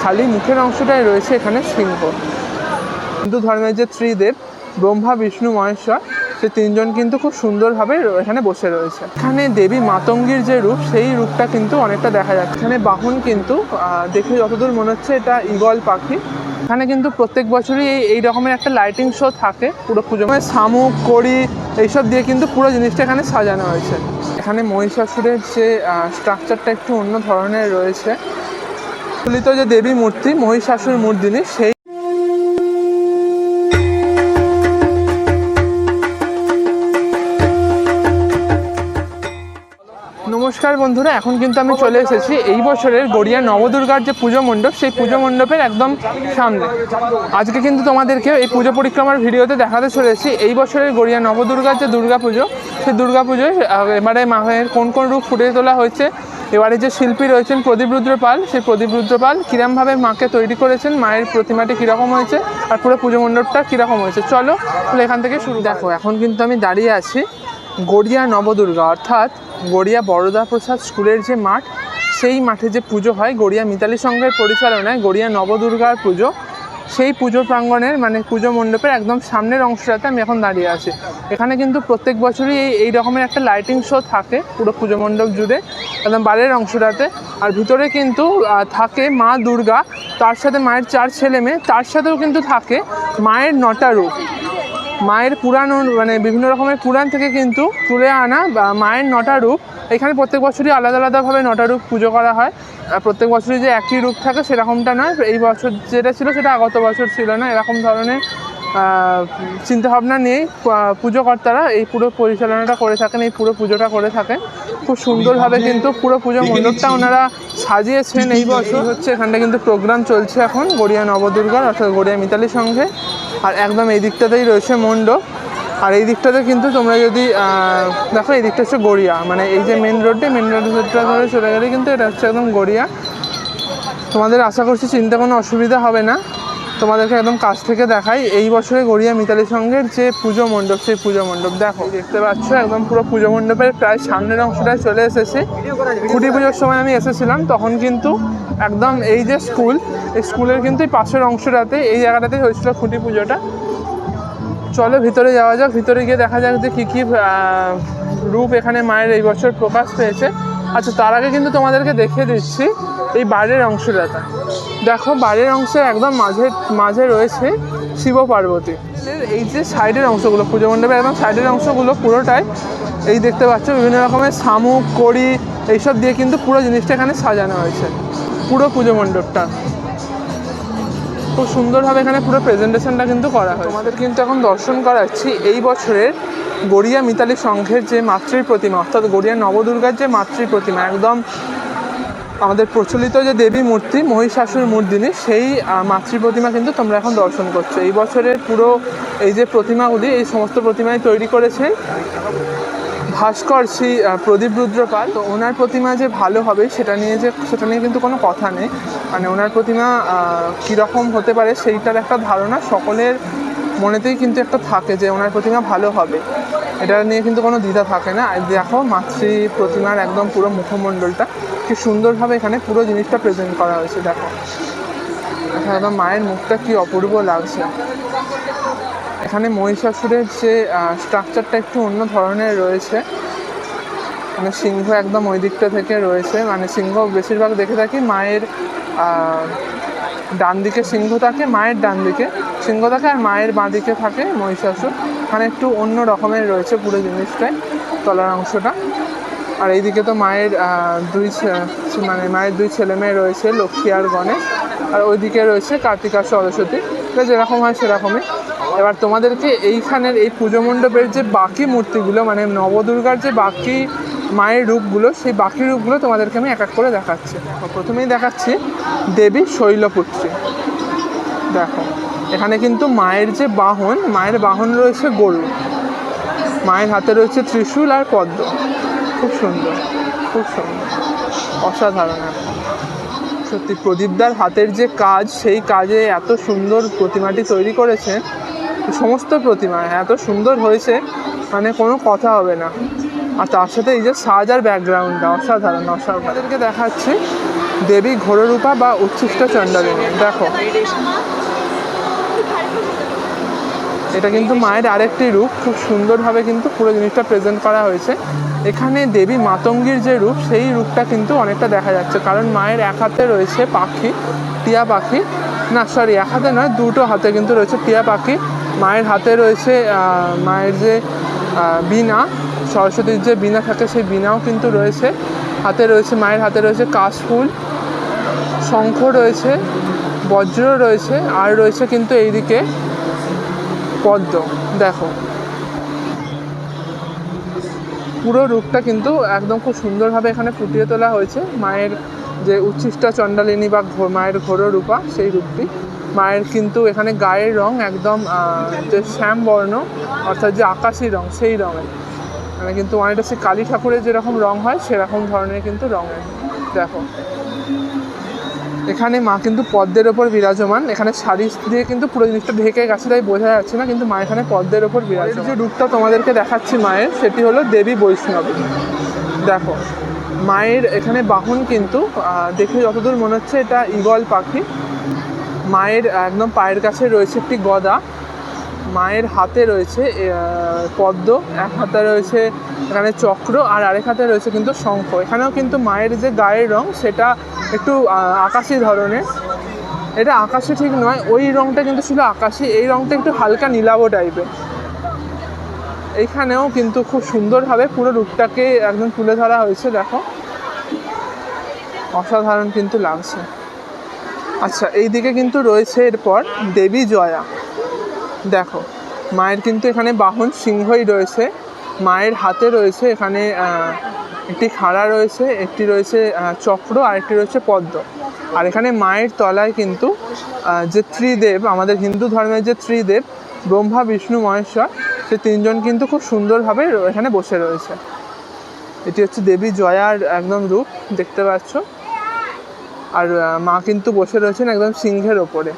খালি মুখের অংশটাই রয়েছে এখানে সিংহ। হিন্দু ধর্মের যে ত্রিদেব ব্রহ্মা বিষ্ণু মহেশ্বর, সে তিনজন কিন্তু খুব সুন্দরভাবে এখানে বসে রয়েছে। এখানে দেবী মাতঙ্গীর যে রূপ, সেই রূপটা কিন্তু অনেকটা দেখা যাচ্ছে। এখানে বাহন কিন্তু দেখে যতদূর মনে হচ্ছে এটা ঈগল পাখি। এখানে কিন্তু প্রত্যেক বছরই এই রকমের একটা লাইটিং শো থাকে পুরো পুজো, শামুক কড়ি এইসব দিয়ে কিন্তু পুরো জিনিসটা এখানে সাজানো হয়েছে। এখানে মহিষাসুরের যে স্ট্রাকচারটা একটু অন্য ধরনের রয়েছে। প্রচলিত যে দেবী মূর্তি মহিষাসুর মূর্তিনি, সেই নমস্কার বন্ধুরা, এখন কিন্তু আমি চলে এসেছি এই বছরের গড়িয়া নবদুর্গার যে পুজো মণ্ডপ, সেই পুজো মণ্ডপের একদম সামনে। আজকে কিন্তু তোমাদেরকে এই পুজো পরিক্রমার ভিডিওতে দেখাতে চলেছি এই বছরের গড়িয়া নবদুর্গার যে দুর্গাপুজো, সেই দুর্গাপুজোয় এবারে মায়ের কোন কোন রূপ ফুটিয়ে তোলা হয়েছে। এবারে যে শিল্পী রয়েছেন প্রদীপ রুদ্র পাল, সেই প্রদীপ রুদ্র পাল কীরকমভাবে মাকে তৈরি করেছেন, মায়ের প্রতিমাটি কীরকম হয়েছে, আর পুরো পুজো মণ্ডপটা কীরকম হয়েছে, চলো তাহলে এখান থেকে শুরু। দেখো, এখন কিন্তু আমি দাঁড়িয়ে আছি গড়িয়া নবদুর্গা, অর্থাৎ গড়িয়া বরদা প্রসাদ স্কুলের যে মাঠ, সেই মাঠে যে পুজো হয় গড়িয়া মিতালি সংঘের পরিচালনায় গড়িয়া নবদুর্গার পুজো, সেই পুজো প্রাঙ্গণের পুজো মণ্ডপের একদম সামনের অংশটাতে আমি এখন দাঁড়িয়ে আছি। এখানে কিন্তু প্রত্যেক বছরই এই রকমের একটা লাইটিং শো থাকে পুরো পুজো মণ্ডপ জুড়ে, একদম বাইরের অংশটাতে। আর ভিতরে কিন্তু থাকে মা দুর্গা, তার সাথে মায়ের 4 ছেলে মেয়ে, তার সাথেও কিন্তু থাকে মায়ের 9টা রূপ। মায়ের পুরাণ বিভিন্ন রকমের পুরাণ থেকে কিন্তু তুলে আনা মায়ের 9টা রূপ। এখানে প্রত্যেক বছরই আলাদা আলাদাভাবে 9টা রূপ পুজো করা হয়। প্রত্যেক বছরই যে একই রূপ থাকে সেরকমটা নয়। এই বছর যেটা ছিল সেটা আগত বছর ছিল না, এরকম ধরনের চিন্তাভাবনা নিয়েই পুজোকর্তারা এই পুরো পরিচালনাটা করে থাকেন, এই পুরো পুজোটা করে থাকেন। খুব সুন্দরভাবে কিন্তু পুরো পুজো মণ্ডপটা ওনারা সাজিয়েছেন। এই বছর হচ্ছে এখানটা কিন্তু প্রোগ্রাম চলছে এখন গড়িয়া নবদুর্গার, অর্থাৎ গড়িয়া মিতালি সংঘে। আর একদম এই দিকটাতেই রয়েছে মণ্ডপ। আর এই দিকটাতে কিন্তু তোমরা যদি দেখো, এই দিকটা হচ্ছে গড়িয়া, এই যে মেন রোডটা ধরে চলে গেলে কিন্তু এটা হচ্ছে একদম গড়িয়া। তোমাদের আশা করছি চিন্তা কোনো অসুবিধা হবে না। তোমাদেরকে একদম কাছ থেকে দেখাই এই বছরে গড়িয়া মিতালি সংঘের যে পুজো মণ্ডপ, সেই পুজো মণ্ডপ দেখো, দেখতে পাচ্ছ একদম পুরো পুজো মণ্ডপের প্রায় সামনের অংশটায় চলে এসেছি। খুঁটি পুজোর সময় আমি এসেছিলাম, তখন কিন্তু একদম এই যে স্কুল, এই স্কুলের কিন্তু এই পাশের অংশটাতে, এই জায়গাটাতেই হয়েছিল খুঁটি পুজোটা। চলো ভিতরে যাওয়া যাক, ভিতরে গিয়ে দেখা যাক যে কী কী রূপ এখানে মায়ের এই বছর প্রকাশ পেয়েছে। আচ্ছা, তার আগে কিন্তু তোমাদেরকে দেখিয়ে দিচ্ছি এই বাইরের অংশটাতে। দেখো, বাইরের অংশে একদম মাঝে রয়েছে শিব পার্বতী। এই যে সাইডের অংশগুলো, পুজো মণ্ডপের একদম সাইডের অংশগুলো পুরোটাই এই দেখতে পাচ্ছ বিভিন্ন রকমের শামুক কড়ি এইসব দিয়ে কিন্তু পুরো জিনিসটা এখানে সাজানো হয়েছে। পুরো পুজো মণ্ডপটা খুব সুন্দরভাবে এখানে পুরো প্রেজেন্টেশনটা কিন্তু করা হয়। তোমাদের কিন্তু এখন দর্শন করাচ্ছি এই বছরের গড়িয়া মিতালি সংঘের যে মাতৃ প্রতিমা, অর্থাৎ গড়িয়া নবদুর্গার যে মাতৃ প্রতিমা, একদম আমাদের প্রচলিত যে দেবী মূর্তি মহিষাসুর মূর্তিনি, সেই মাতৃ প্রতিমা কিন্তু তোমরা এখন দর্শন করছো। এই বছরের পুরো এই যে প্রতিমাগুলি, এই সমস্ত প্রতিমাই তৈরি করেছে ভাস্কর শ্রী প্রদীপ রুদ্র পাল। তো ওনার প্রতিমা যে ভালো হবে সেটা নিয়ে কিন্তু কোনো কথা নেই। ওনার প্রতিমা কীরকম হতে পারে সেইটার একটা ধারণা সকলের মনেতেই কিন্তু একটা থাকে যে ওনার প্রতিমা ভালো হবে, এটা নিয়ে কিন্তু কোনো দ্বিধা থাকে না। আর দেখো, মাতৃ প্রতিমার একদম পুরো মুখমণ্ডলটা কি সুন্দরভাবে এখানে পুরো জিনিসটা প্রেজেন্ট করা হয়েছে। দেখো একদম মায়ের মুখটা কি অপূর্ব লাগছে। এখানে মহিষাসুরের যে স্ট্রাকচারটা একটু অন্য ধরনের রয়েছে। সিংহ একদম ওই দিকটা থেকে রয়েছে। সিংহ বেশিরভাগ দেখে থাকি মায়ের ডান দিকে সিংহ থাকে, মায়ের ডান দিকে সিংহ থাকে, আর মায়ের বাঁ দিকে থাকে মহিষাসুর। এখানে একটু অন্য রকমের রয়েছে পুরো জিনিসটাই, তলার অংশটা। আর এইদিকে তো মায়ের মায়ের 2 ছেলে মেয়ে রয়েছে, লক্ষ্মী আর গণেশ। আর ওইদিকে রয়েছে কার্তিক আর সরস্বতী, যেরকম হয় সেরকমই। এবার তোমাদেরকে এইখানের এই পুজো মণ্ডপের যে বাকি মূর্তিগুলো, নবদুর্গার যে বাকি মায়ের রূপগুলো, সেই বাকি রূপগুলো তোমাদেরকে আমি এক এক করে দেখাচ্ছি। প্রথমেই দেখাচ্ছি দেবী শৈলপুত্রী। দেখো, এখানে কিন্তু মায়ের যে মায়ের বাহন রয়েছে গরু, মায়ের হাতে রয়েছে ত্রিশূল আর পদ্ম। খুব সুন্দর, খুব সুন্দর, অসাধারণ। সত্যি প্রদীপদার হাতের যে কাজ, সেই কাজে এত সুন্দর প্রতিমাটি তৈরি করেছে। সমস্ত প্রতিমা এত সুন্দর হয়েছে, কোনো কথা হবে না। আর তার সাথে এই যে সাজ আর ব্যাকগ্রাউন্ডটা অসাধারণ। আপনাদেরকে দেখাচ্ছি দেবী ঘোররূপা বা উচ্ছিষ্ট চণ্ডালিনী। দেখো, এটা কিন্তু মায়ের আরেকটি রূপ, খুব সুন্দরভাবে কিন্তু পুরো জিনিসটা প্রেজেন্ট করা হয়েছে। এখানে দেবী মাতঙ্গীর যে রূপ, সেই রূপটা কিন্তু অনেকটা দেখা যাচ্ছে, কারণ মায়ের এক হাতে রয়েছে পাখি, টিয়া পাখি, না সরি এক হাতে নয়, দুটো হাতে কিন্তু রয়েছে টিয়া পাখি। মায়ের হাতে রয়েছে মায়ের যে বীণা, সরস্বতীর যে বীণা থাকে সেই বীণাও কিন্তু রয়েছে হাতে রয়েছে। মায়ের হাতে রয়েছে কাশফুল, শঙ্খ রয়েছে, বজ্র রয়েছে, আর রয়েছে কিন্তু এইদিকে পদ্ম। দেখো, পুরো রূপটা কিন্তু একদম খুব সুন্দরভাবে এখানে ফুটিয়ে তোলা হয়েছে। মায়ের যে উচ্ছিষ্টা চণ্ডালিনী বা মায়ের ঘোররূপা, সেই রূপটি। মায়ের কিন্তু এখানে গায়ের রং একদম যে শ্যাম বর্ণ, অর্থাৎ যে আকাশি রং, সেই রঙের। মানে কিন্তু অনেকটা সে কালী ঠাকুরের যেরকম রং হয় সেরকম ধরনের কিন্তু রঙের। দেখো, এখানে মা কিন্তু পদ্মের ওপর বিরাজমান। এখানে শাড়ি দিয়ে কিন্তু পুরো জিনিসটা ঢেকে গেছে, তাই বোঝা যাচ্ছে না, কিন্তু মা এখানে পদ্মের ওপর বিরাজমান। যে রূপটা তোমাদেরকে দেখাচ্ছি মায়ের, সেটি হলো দেবী বৈষ্ণবী। দেখো, মায়ের এখানে বাহন কিন্তু দেখে যতদূর মনে হচ্ছে এটা ঈগল পাখি। মায়ের একদম পায়ের কাছে রয়েছে একটি গদা। মায়ের হাতে রয়েছে পদ্ম, এক হাতে রয়েছে এখানে চক্র, আর আরেক হাতে রয়েছে কিন্তু শঙ্খ। এখানেও কিন্তু মায়ের যে গায়ের রং সেটা একটু আকাশি ধরনের। এটা আকাশি ঠিক নয়, ওই রংটা কিন্তু ছিল আকাশি, এই রংটা একটু হালকা নীলাভ টাইপের। এইখানেও কিন্তু খুব সুন্দরভাবে পুরো রূপটাকে একদম তুলে ধরা হয়েছে। দেখো, অসাধারণ কিন্তু লাগছে। আচ্ছা, এইদিকে কিন্তু রয়েছে এরপর দেবী জয়া। দেখো, মায়ের কিন্তু এখানে বাহন সিংহই রয়েছে। মায়ের হাতে রয়েছে এখানে একটি খাড়া রয়েছে, একটি রয়েছে চক্র, আর একটি রয়েছে পদ্ম। আর এখানে মায়ের তলায় কিন্তু যে ত্রিদেব, আমাদের হিন্দু ধর্মের যে ত্রিদেব ব্রহ্মা, বিষ্ণু, মহেশ্বর, সে তিনজন কিন্তু খুব সুন্দরভাবে এখানে বসে রয়েছে। এটি হচ্ছে দেবী জয়ার একদম রূপ, দেখতে পাচ্ছ। আর মা কিন্তু বসে রয়েছেন একদম সিংহের ওপরে।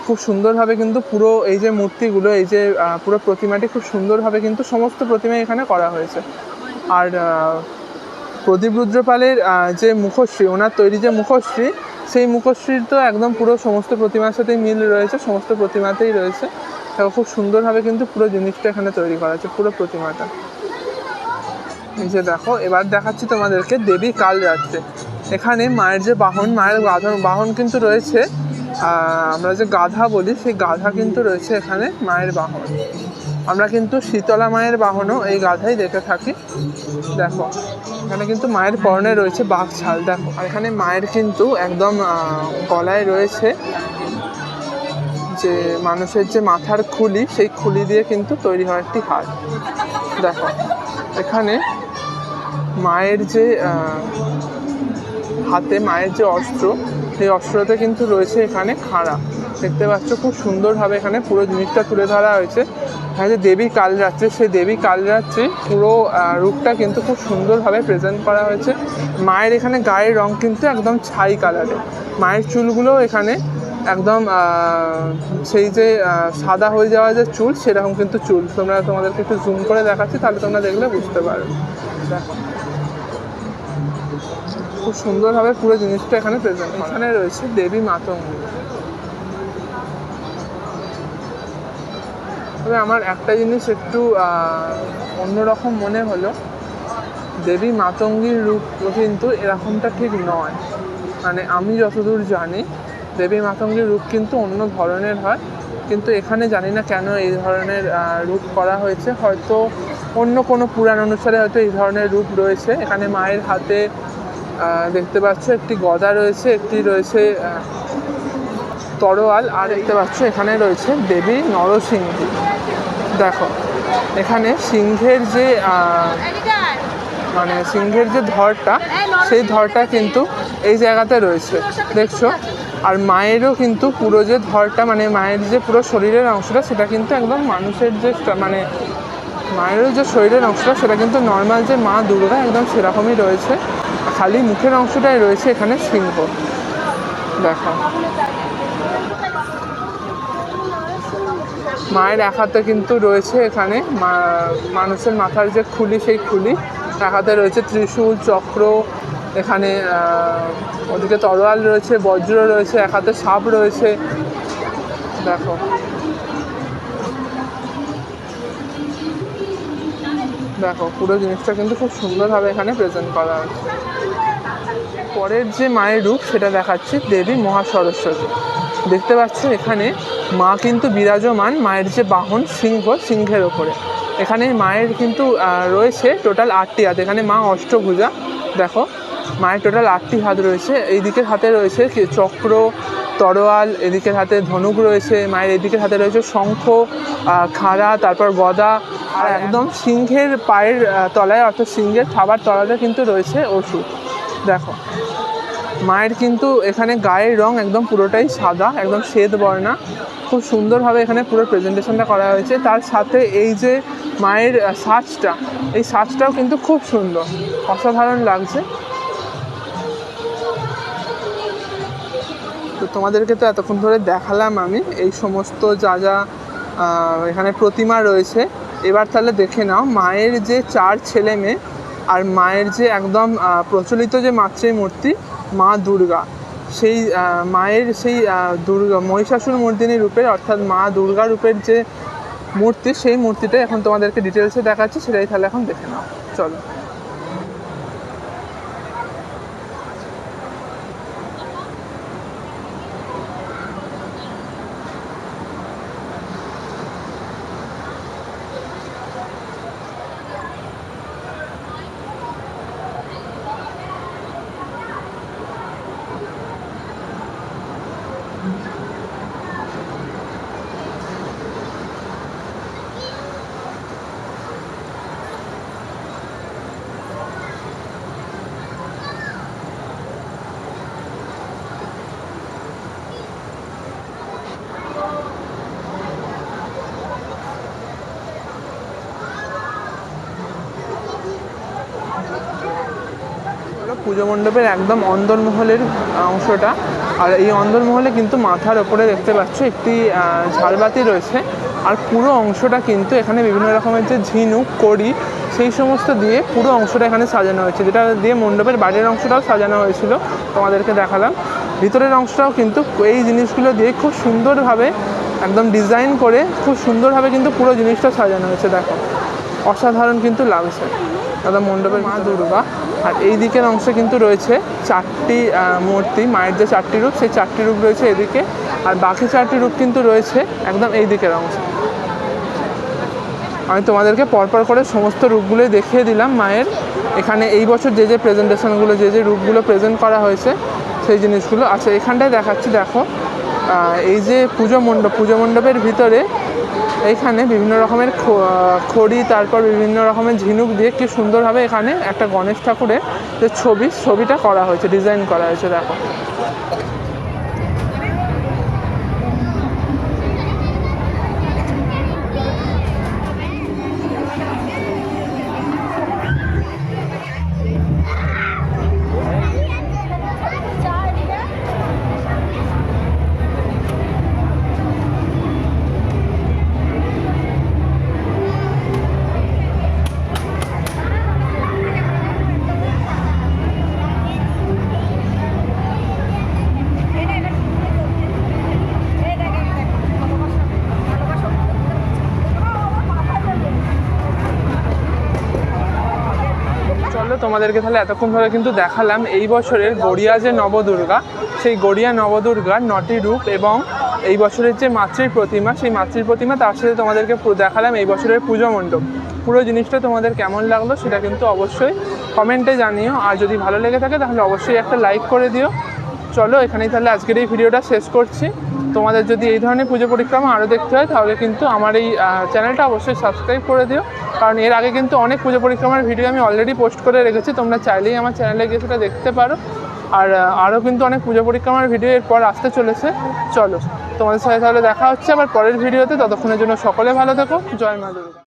খুব সুন্দরভাবে কিন্তু পুরো এই যে মূর্তিগুলো, এই যে পুরো প্রতিমাটি খুব সুন্দরভাবে কিন্তু সমস্ত প্রতিমা এখানে করা হয়েছে। আর প্রদীপ রুদ্রপালের যে মুখশ্রী, ওনার তৈরি যে মুখশ্রী, সেই মুখশ্রীর তো একদম পুরো সমস্ত প্রতিমার সাথেই মিল রয়েছে, সমস্ত প্রতিমাতেই রয়েছে। খুব সুন্দরভাবে কিন্তু পুরো জিনিসটা এখানে তৈরি করা হয়েছে, পুরো প্রতিমাটা। এই যে দেখো, এবার দেখাচ্ছি তোমাদেরকে দেবী কালরাত্রে। এখানে মায়ের যে বাহন, মায়ের বাহন কিন্তু রয়েছে, আমরা যে গাধা বলি, সেই গাধা কিন্তু রয়েছে এখানে মায়ের বাহন। আমরা কিন্তু শীতলা মায়ের বাহনও এই গাধাই দেখে থাকি। দেখো, এখানে কিন্তু মায়ের পরনে রয়েছে বাঘ ছাল। দেখো, আর এখানে মায়ের কিন্তু একদম গলায় রয়েছে যে মানুষের যে মাথার খুলি, সেই খুলি দিয়ে কিন্তু তৈরি হয় একটি হার। দেখো, এখানে মায়ের যে হাতে মায়ের যে অস্ত্র, সেই অস্ত্রতে কিন্তু রয়েছে এখানে খাড়া। দেখতে পাচ্ছ, খুব সুন্দরভাবে এখানে পুরো জিনিসটা তুলে ধরা হয়েছে। এখানে যে দেবী কালরাত্রি, সেই দেবী কালরাত্রি পুরো রূপটা কিন্তু খুব সুন্দরভাবে প্রেজেন্ট করা হয়েছে। মায়ের এখানে গায়ের রং কিন্তু একদম ছাই কালারের। মায়ের চুলগুলো এখানে একদম সেই যে সাদা হয়ে যাওয়া যে চুল, সেরকম কিন্তু চুল। তোমাদেরকে একটু জুম করে দেখাচ্ছি, তাহলে তোমরা দেখলে বুঝতে পারবে। দেখো, খুব সুন্দরভাবে পুরো জিনিসটা এখানে প্রেজেন্ট। এখানে রয়েছে দেবী মাতঙ্গী। তবে আমার একটা জিনিস একটু অন্যরকম মনে হলো, দেবী মাতঙ্গীর রূপ কিন্তু এরকমটা ঠিক নয়। মানে আমি যতদূর জানি দেবী মাতঙ্গীর রূপ কিন্তু অন্য ধরনের হয়, কিন্তু এখানে জানি না কেন এই ধরনের রূপ করা হয়েছে। হয়তো অন্য কোনো পুরাণ অনুসারে হয়তো এই ধরনের রূপ রয়েছে। এখানে মায়ের হাতে দেখতে পাচ্ছ একটি গদা রয়েছে, একটি রয়েছে তরোয়াল, আর দেখতে পাচ্ছ এখানে রয়েছে দেবী নরসিংহী। দেখো, এখানে সিংহের যে সিংহের যে ধরটা, সেই ধরটা কিন্তু এই জায়গাতে রয়েছে, দেখছো। আর মায়েরও কিন্তু পুরো যে ধরটা, মায়ের যে পুরো শরীরের অংশটা, সেটা কিন্তু একদম মানুষের যে মায়েরও যে শরীরের অংশটা, সেটা কিন্তু নর্মাল যে মা দুর্গা একদম সেরকমই রয়েছে। খালি মুখের অংশটাই রয়েছে এখানে সিংহ। দেখো, মায়ের এক হাতে কিন্তু রয়েছে এখানে মানুষের মাথার যে খুলি, সেই খুলি। এক হাতে রয়েছে ত্রিশূল, চক্র, এখানে ওদিকে তরোয়াল রয়েছে, বজ্র রয়েছে, এক হাতে সাপ রয়েছে। দেখো দেখো পুরো জিনিসটা কিন্তু খুব সুন্দরভাবে এখানে প্রেজেন্ট করা হয়েছে। পরের যে মায়ের রূপ সেটা দেখাচ্ছি দেবী মহাসরস্বতী। দেখতে পাচ্ছ এখানে মা কিন্তু বিরাজমান, মায়ের যে বাহন সিংহের ওপরে। এখানে মায়ের কিন্তু রয়েছে টোটাল 8টি হাত। এখানে মা অষ্টভুজা। দেখো মায়ের টোটাল 8টি হাত রয়েছে। এই দিকের হাতে রয়েছে চক্র, তরোয়াল, এদিকের হাতে ধনুক রয়েছে, মায়ের এদিকের হাতে রয়েছে শঙ্খ, খাড়া, তারপর গদা, আর একদম সিংহের পায়ের তলায় অর্থাৎ সিংহের থাবার তলাতে কিন্তু রয়েছে ওষুধ। দেখো মায়ের কিন্তু এখানে গায়ের রং একদম পুরোটাই সাদা, একদম শ্বেত বর্ণা। খুব সুন্দরভাবে এখানে পুরো প্রেজেন্টেশনটা করা হয়েছে। তার সাথে এই যে মায়ের সাজটা, এই সাজটাও কিন্তু খুব সুন্দর, অসাধারণ লাগছে। তো তোমাদেরকে তো এতক্ষণ ধরে দেখালাম আমি এই সমস্ত যা যা এখানে প্রতিমা রয়েছে। এবার তাহলে দেখে নাও মায়ের যে 4 ছেলে মেয়ে আর মায়ের যে একদম প্রচলিত যে মাতৃমূর্তি মা দুর্গা, সেই মায়ের সেই দুর্গা মহিষাসুর মর্দিনী রূপের অর্থাৎ মা দুর্গা রূপের যে মূর্তি, সেই মূর্তিটাই এখন তোমাদেরকে ডিটেলসে দেখাচ্ছি। সেটাই তাহলে এখন দেখে নাও, চলো। পুজো মণ্ডপের একদম অন্দরমহলের অংশটা। আর এই অন্দরমহলে কিন্তু মাথার ওপরে দেখতে পাচ্ছ একটি ঝাড়বাতি রয়েছে। আর পুরো অংশটা কিন্তু এখানে বিভিন্ন রকমের যে ঝিনুক, কড়ি, সেই সমস্ত দিয়ে পুরো অংশটা এখানে সাজানো হয়েছে, যেটা দিয়ে মণ্ডপের বাইরের অংশটাও সাজানো হয়েছিল, তোমাদেরকে দেখালাম। ভিতরের অংশটাও কিন্তু এই জিনিসগুলো দিয়ে খুব সুন্দরভাবে একদম ডিজাইন করে খুব সুন্দরভাবে কিন্তু পুরো জিনিসটা সাজানো হয়েছে। দেখো অসাধারণ কিন্তু লাগছে একদম মণ্ডপের মা দুর্গা। আর এই দিকের অংশে কিন্তু রয়েছে 4টি মূর্তি, মায়ের যে 4টি রূপ, সেই 4টি রূপ রয়েছে এদিকে। আর বাকি 4টি রূপ কিন্তু রয়েছে একদম এই দিকের অংশে। আমি তোমাদেরকে পরপর করে সমস্ত রূপগুলোই দেখিয়ে দিলাম মায়ের। এখানে এই বছর যে যে প্রেজেন্টেশনগুলো, যে যে রূপগুলো প্রেজেন্ট করা হয়েছে সেই জিনিসগুলো আচ্ছা এখানটায় দেখাচ্ছি। দেখো এই যে পুজো মণ্ডপের ভিতরে এইখানে বিভিন্ন রকমের খড়ি, তারপর বিভিন্ন রকমের ঝিনুক দিয়ে কি সুন্দরভাবে এখানে একটা গণেশ ঠাকুরের যে ছবিটা করা হয়েছে, ডিজাইন করা হয়েছে। দেখো তোমাদেরকে তাহলে এতক্ষণ ধরে কিন্তু দেখালাম এই বছরের গড়িয়া যে নবদুর্গা, সেই গড়িয়া নবদুর্গার 9টি রূপ এবং এই বছরের যে মাতৃর প্রতিমা, সেই মাতৃর প্রতিমা, তার সাথে তোমাদেরকে দেখালাম এই বছরের পুজো মণ্ডপ। পুরো জিনিসটা তোমাদের কেমন লাগলো সেটা কিন্তু অবশ্যই কমেন্টে জানিও। আর যদি ভালো লেগে থাকে তাহলে অবশ্যই একটা লাইক করে দিও। চলো এখানেই তাহলে আজকের এই ভিডিওটা শেষ করছি। তোমাদের যদি এই ধরনের পুজো পরিক্রমা আরও দেখতে হয় তাহলে কিন্তু আমার এই চ্যানেলটা অবশ্যই সাবস্ক্রাইব করে দিও, কারণ এর আগে কিন্তু অনেক পুজো পরিক্রমার ভিডিও আমি অলরেডি পোস্ট করে রেখেছি, তোমরা চাইলেই আমার চ্যানেলে গিয়ে সেটা দেখতে পারো। আর আরও কিন্তু অনেক পুজো পরিক্রমার ভিডিও এরপর আসতে চলেছে। চলো তোমাদের সাথে তাহলে দেখা হচ্ছে আবার পরের ভিডিওতে। ততক্ষণের জন্য সকলে ভালো থেকো। জয় মা দুর্গা।